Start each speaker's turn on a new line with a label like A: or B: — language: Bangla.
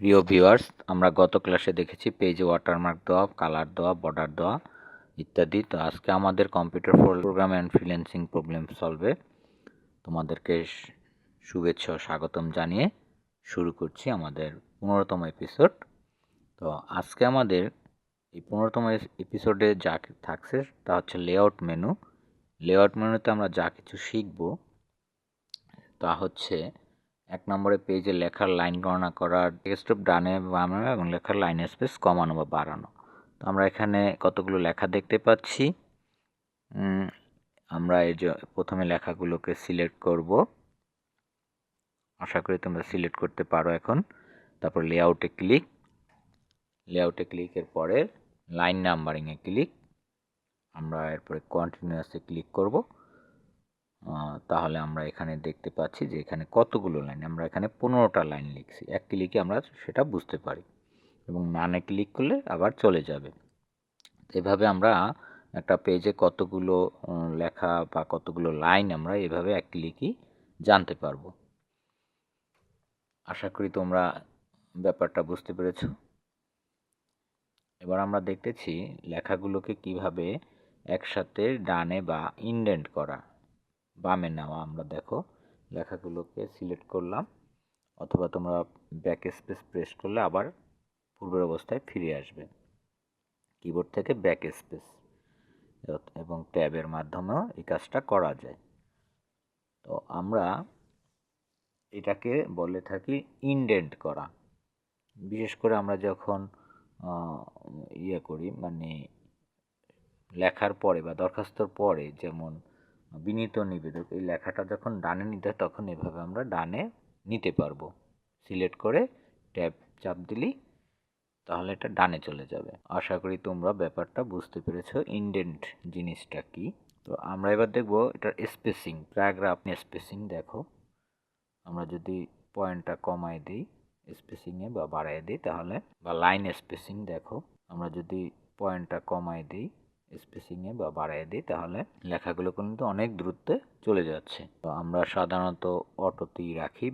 A: প্রিয় ভিউয়ার্স, আমরা গত ক্লাসে দেখেছি পেজে ওয়াটারমার্ক দেওয়া, কালার দেওয়া, বর্ডার দেওয়া ইত্যাদি। তো আজকে আমাদের computer program and freelancing problem সলভে তোমাদেরকে শুভেচ্ছা ও স্বাগতম জানিয়ে শুরু করছি আমাদের 15তম এপিসোড। তো আজকে আমাদের এই 15তম এপিসোডে যা থাকছে তা হচ্ছে লেআউট মেনু। লেআউট মেনুতে আমরা যা কিছু শিখব তা হচ্ছে 1 নম্বরে পেজে লেখার লাইন গণনা করা, টেক্সট ডানে বামে এবং লেখার লাইন স্পেস কমানো বা বাড়ানো। তো আমরা এখানে কতগুলো লেখা দেখতে পাচ্ছি। আমরা এই যে প্রথমে লেখাগুলোকে সিলেক্ট করব, আশা করি তোমরা সিলেক্ট করতে পারো এখন। তারপর লেআউটে ক্লিকের পরে লাইন নাম্বারিংয়ে ক্লিক, আমরা এরপরে কন্টিনিউয়াসে ক্লিক করব। তাহলে আমরা এখানে দেখতে পাচ্ছি যে এখানে কতগুলো লাইন, আমরা এখানে 15টা লাইন লিখছি। এক ক্লিকে আমরা সেটা বুঝতে পারি এবং নানে ক্লিক করলে আবার চলে যাবে। এভাবে আমরা একটা পেজে কতগুলো লেখা বা কতগুলো লাইন আমরা এভাবে এক ক্লিকই জানতে পারবো। আশা করি তোমরা ব্যাপারটা বুঝতে পেরেছো। এবার আমরা দেখতেছি লেখাগুলোকে কিভাবে একসাথে ডানে বা ইনডেন্ট করা, বামে নেওয়া। আমরা দেখো লেখাগুলোকে সিলেক্ট করলাম, অথবা তোমরা ব্যাক স্পেস প্রেস করলে আবার পূর্বের অবস্থায় ফিরে আসবে। কিবোর্ড থেকে ব্যাক স্পেস এবং ট্যাবের মাধ্যমেও এই কাজটা করা যায়। তো আমরা এটাকে বলে থাকি ইনডেন্ট করা। বিশেষ করে আমরা যখন করি, মানে লেখার পরে বা দরখাস্তর পরে, যেমন বিনীত নিবেদক, এই লেখাটা যখন ডানে নিতে হয় তখন এভাবে আমরা ডানে নিতে পারবো। সিলেক্ট করে ট্যাব চাপ দিলেই তাহলে এটা ডানে চলে যাবে। আশা করি তোমরা ব্যাপারটা বুঝতে পেরেছো ইনডেন্ট জিনিসটা কি। তো আমরা এবার দেখব এটার স্পেসিং, প্যারাগ্রাফ স্পেসিং। দেখো আমরা যদি পয়েন্টটা কমায় দিই স্পেসিংয়ে বা বাড়ায় দিই তাহলে, বা লাইন স্পেসিং, দেখো আমরা যদি পয়েন্টটা কমায় দিই স্পেসিংয়ে বা বাড়ায় দিই তাহলে লেখাগুলো কিন্তু অনেক দূরত্বে চলে যাচ্ছে। তো আমরা সাধারণত অটোতেই রাখি,